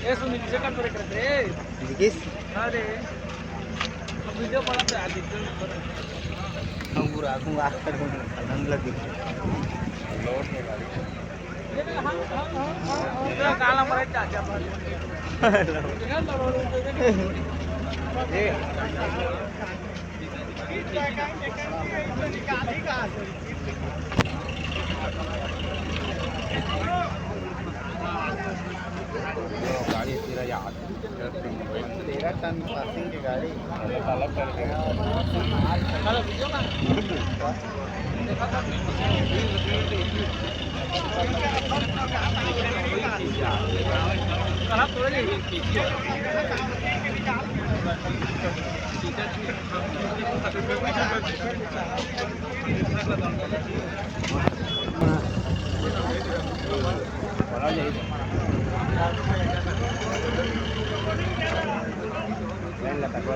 Eso ni se can por creer. Digis. अरे video बनाते आदि अंगूर आगू आकर नंग लगी लोड में गाड़ी काला मरे चाचा पर ये गाड़ी तेरा याद 13 टन पासिंग की गाड़ी अलग कर देगा काला वीडियो का देखा था कहां तोड़ ले बड़ा यही लाइन लगा दो